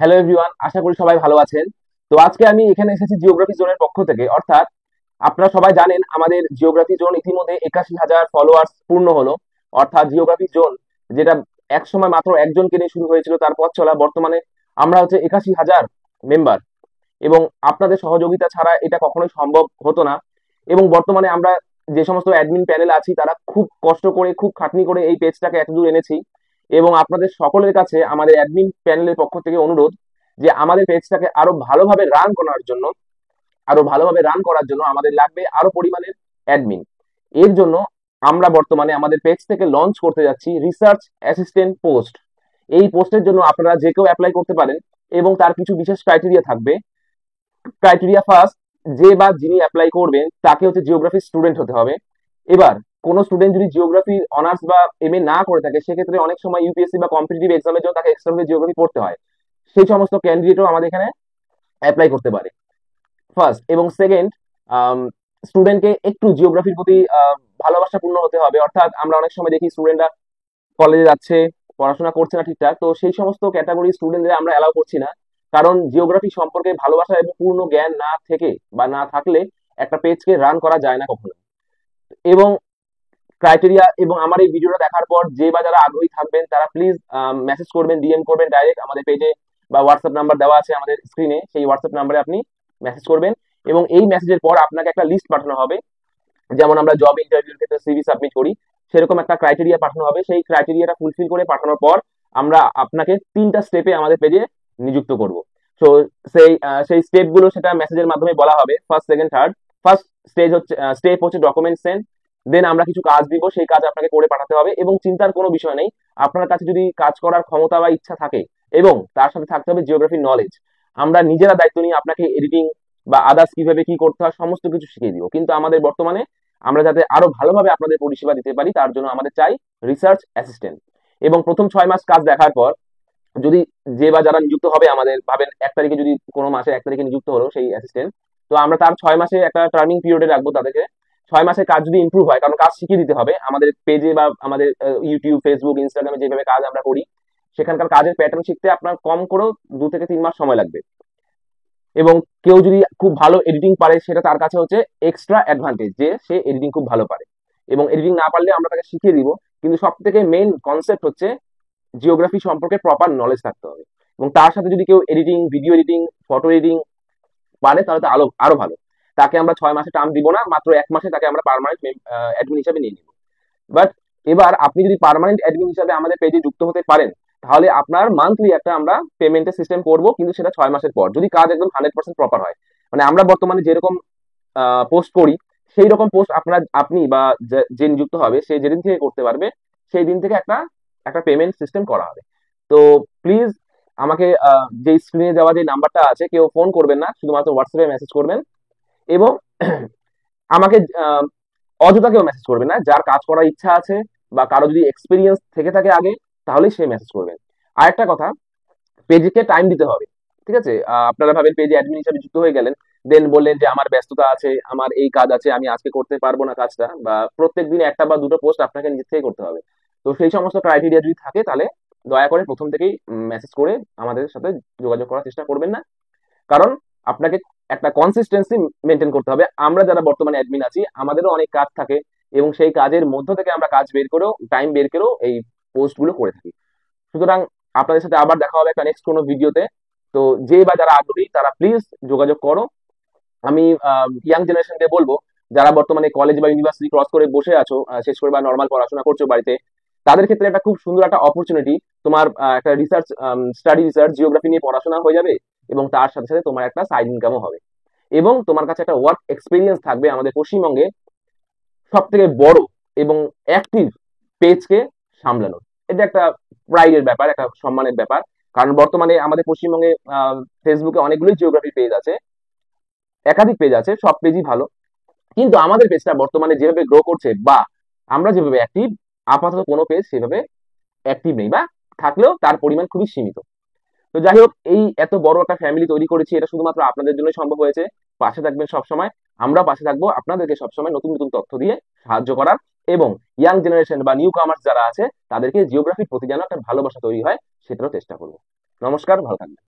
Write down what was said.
Hello everyone, আশা করি সবাই ভালো আছেন। তো আজকে আমি এখানে এসেছি জিওগ্রাফি জোনের পক্ষ থেকে। অর্থাৎ আপনারা সবাই জানেন আমাদের জিওগ্রাফি জোন ইতিমধ্যে 81,000 ফলোয়ার্স পূর্ণ হলো। অর্থাৎ জিওগ্রাফি জোন যেটা একসময় মাত্র একজনকে নিয়ে শুরু হয়েছিল, তার পথ চলা বর্তমানে আমরা হচ্ছে 81,000 মেম্বার। এবং আপনাদের সহযোগিতা ছাড়া এটা কখনোই সম্ভব হতো না। এবং বর্তমানে আমরা যে সমস্ত অ্যাডমিন প্যানেল আছি তারা খুব কষ্ট করে, খুব খাটনি করে এই পেজটাকে এতদূর এনেছি। এবং আপনাদের সকলের কাছে আমাদের অ্যাডমিন প্যানেলের পক্ষ থেকে অনুরোধ যে আমাদের পেজটাকে আরো ভালোভাবে রান করার জন্য আমাদের লাগবে আরো পরিমাণের অ্যাডমিন। এর জন্য আমরা বর্তমানে আমাদের পেজ থেকে লঞ্চ করতে যাচ্ছি রিসার্চ অ্যাসিস্ট্যান্ট পোস্ট। এই পোস্টের জন্য আপনারা যে কেউ অ্যাপ্লাই করতে পারেন এবং তার কিছু বিশেষ ক্রাইটেরিয়া থাকবে। ক্রাইটেরিয়া ফার্স্ট, যে বা যিনি অ্যাপ্লাই করবেন তাকে হচ্ছে জিওগ্রাফি স্টুডেন্ট হতে হবে। এবার কোনো স্টুডেন্ট যদি জিওগ্রাফি অনার্স বা এমএ না করে থাকে, সেক্ষেত্রে অনেক সময় ইউপিএসসি বা কম্পিটিটিভ এক্সামের জন্য তাকে এক্সট্রা করে জিওগ্রাফি পড়তে হয়। সেই সমস্ত ক্যান্ডিডেটও আমাদের এখানে অ্যাপ্লাই করতে পারে। ফার্স্ট এবং সেকেন্ড, স্টুডেন্টকে একটু জিওগ্রাফির প্রতি ভালোবাসাপূর্ণ হতে হবে। অর্থাৎ আমরা অনেক সময় দেখি স্টুডেন্টরা কলেজে যাচ্ছে, পড়াশোনা করছে না ঠিকঠাক, তো সেই সমস্ত ক্যাটাগরি স্টুডেন্টদের আমরা অ্যালাউ করছি না। কারণ জিওগ্রাফি সম্পর্কে ভালোবাসা এবং পূর্ণ জ্ঞান না থেকে বা না থাকলে একটা পেজকে রান করা যায় না কখনো। এবং ক্রাইটেরিয়া এবং আমার এই ভিডিওটা দেখার পর যে বা যারা আগ্রহী থাকবেন তারা প্লিজ মেসেজ করবেন, ডিএম করবেন ডাইরেক্ট আমাদের পেজে, বা হোয়াটসঅ্যাপ নাম্বার দেওয়া আছে আমাদের স্ক্রিনে, সেই হোয়াটসঅ্যাপ নাম্বারে আপনি মেসেজ করবেন। এবং এই মেসেজের পর আপনাকে একটা লিস্ট পাঠানো হবে। যেমন আমরা জব ইন্টারভিউর ক্ষেত্রে সিভি সাবমিট করি, সেরকম একটা ক্রাইটেরিয়া পাঠানো হবে। সেই ক্রাইটেরিয়াটা ফুলফিল করে পাঠানোর পর আমরা আপনাকে 3টা স্টেপে আমাদের পেজে নিযুক্ত করব। তো সেই স্টেপ গুলো সেটা মেসেজের মাধ্যমে বলা হবে, first second third. First step হচ্ছে ডকুমেন্ট সেন্ড। দেন আমরা কিছু কাজ দিব, সেই কাজ আপনাকে করে পাঠাতে হবে। এবং চিন্তার কোনো বিষয় নেই, আপনার কাছে যদি কাজ করার ক্ষমতা বা ইচ্ছা থাকে এবং তার সাথে থাকতে হবে জিওগ্রাফির নলেজ, আমরা নিজেরা দায়িত্ব নিয়ে আপনাকে এডিটিং বা আদার্স কিভাবে কি করতে হয় সমস্ত কিছু শিখিয়ে দিব। কিন্তু আমাদের বর্তমানে আমরা যাতে আরো ভালোভাবে আপনাদের পরিষেবা দিতে পারি তার জন্য আমাদের চাই রিসার্চ অ্যাসিস্ট্যান্ট। এবং প্রথম 6 মাস কাজ দেখার পর যদি যে বা যারা নিযুক্ত হবে, আমাদের ভাবেন 1 তারিখে, যদি কোনো মাসের 1 তারিখে নিযুক্ত হলো সেই অ্যাসিস্ট্যান্ট, তো আমরা তার 6 মাসে একটা টার্নিং পিরিয়ডে রাখবো তাদেরকে। 6 মাসের কাজ যদি ইমপ্রুভ হয়, কারণ কাজ শিখিয়ে দিতে হবে আমাদের পেজে বা আমাদের ইউটিউব, ফেসবুক, ইনস্টাগ্রামে যেভাবে কাজ আমরা করি, সেখানকার কাজের প্যাটার্ন শিখতে আপনার কম করেও 2 থেকে 3 মাস সময় লাগবে। এবং কেউ যদি খুব ভালো এডিটিং পারে, সেটা তার কাছে হচ্ছে এক্সট্রা অ্যাডভান্টেজ, যে সে এডিটিং খুব ভালো পারে। এবং এডিটিং না পারলে আমরা তাকে শিখিয়ে দিব। কিন্তু সব থেকে মেইন কনসেপ্ট হচ্ছে জিওগ্রাফি সম্পর্কে প্রপার নলেজ থাকতে হবে। এবং তার সাথে যদি কেউ editing, video editing, photo editing পারে, তাহলে তো আরো আরো ভালো। তাকে আমরা 6 মাসে টার্ম দিব না, মাত্র 1 মাসে তাকে আমরা পার্মানেন্ট অ্যাডমিন হিসাবে নিয়ে নিব। বাট এবার আপনি যদি পার্মানেন্ট অ্যাডমিন হিসাবে আমাদের পেজে যুক্ত হতে পারেন, তাহলে আপনার মান্থলি একটা আমরা পেমেন্টের সিস্টেম করব, কিন্তু সেটা 6 মাসের পর, যদি কাজ একদম 100% প্রপার হয়। মানে আমরা বর্তমানে যেরকম পোস্ট করি, সেই রকম পোস্ট আপনি বা যে নিযুক্ত হবে সে যেদিন থেকে করতে পারবে, সেই দিন থেকে একটা একটা পেমেন্ট সিস্টেম করা হবে। তো প্লিজ আমাকে যে স্ক্রিনে দেওয়া যে নাম্বারটা আছে, কেউ ফোন করবেন না, শুধুমাত্র হোয়াটসঅ্যাপে মেসেজ করবেন। এবং আমাকে অযথা কেউ মেসেজ করবে না। যার কাজ করার ইচ্ছা আছে বা কারো যদি এক্সপিরিয়েন্স থেকে থাকে আগে, তাহলেই সে মেসেজ করবেন। আরেকটা কথা, পেজকে টাইম দিতে হবে। ঠিক আছে, আপনারা ভাবেন পেজে অ্যাডমিন হিসেবে যুক্ত হয়ে গেলেন, দেন বললেন যে আমার ব্যস্ততা আছে, আমার এই কাজ আছে, আমি আজকে করতে পারবো না কাজটা, বা প্রত্যেক দিন একটা বা দুটো পোস্ট আপনাকে নিজে থেকে করতে হবে। তো সেই সমস্ত ক্রাইটেরিয়া যদি থাকে, তাহলে দয়া করে প্রথম থেকেই মেসেজ করে আমাদের সাথে যোগাযোগ করার চেষ্টা করবেন না। কারণ আপনাকে একটা কনসিস্টেন্সি মেনটেন করতে হবে। আমরা যারা বর্তমানে অ্যাডমিন আছি, আমাদেরও অনেক কাজ থাকে, এবং সেই কাজের মধ্য থেকে আমরা কাজ বের করেও, টাইম বের করেও এই পোস্ট গুলো করে থাকি। সুতরাং আপনাদের সাথে আবার দেখা হবে একটা নেক্সট কোনো ভিডিওতে। তো যে বা যারা আগ্রহী তারা প্লিজ যোগাযোগ করো। আমি ইয়াং জেনারেশনকে বলবো, যারা বর্তমানে কলেজ বা ইউনিভার্সিটি ক্রস করে বসে আছো, শেষ করে বা নর্মাল পড়াশোনা করছো বাড়িতে, তাদের ক্ষেত্রে একটা খুব সুন্দর একটা অপরচুনিটি। তোমার একটা রিসার্চ জিওগ্রাফি নিয়ে পড়াশোনা হয়ে যাবে, এবং তার সাথে সাথে তোমার একটা সাইড ইনকামও হবে। এবং তোমার কাছে একটা ওয়ার্ক এক্সপিরিয়েন্স থাকবে আমাদের পশ্চিমবঙ্গে সব থেকে বড় এবং অ্যাক্টিভ পেজকে সামলানোর। এটা একটা প্রাইডের ব্যাপার, একটা সম্মানের ব্যাপার। কারণ বর্তমানে আমাদের পশ্চিমবঙ্গে ফেসবুকে অনেকগুলোই জিওগ্রাফি পেজ আছে, একাধিক পেজ আছে, সব পেজই ভালো। কিন্তু আমাদের পেজটা বর্তমানে যেভাবে গ্রো করছে, বা আমরা যেভাবে অ্যাক্টিভ, আপাতত কোনো পেজ সেভাবে অ্যাক্টিভ নেই, বা থাকলেও তার পরিমাণ খুবই সীমিত। তো যাই হোক, এই এত বড় একটা ফ্যামিলি তৈরি করেছি, এটা শুধুমাত্র আপনাদের জন্যই সম্ভব হয়েছে। পাশে থাকবেন সবসময়, আমরা পাশে থাকবো আপনাদেরকে সবসময় নতুন নতুন তথ্য দিয়ে সাহায্য করার। এবং ইয়াং জেনারেশন বা নিউ কামার্স যারা আছে, তাদেরকে জিওগ্রাফির প্রতি যেন একটা ভালোবাসা তৈরি হয়, সেটারও চেষ্টা করবো। নমস্কার, ভালো থাকবেন।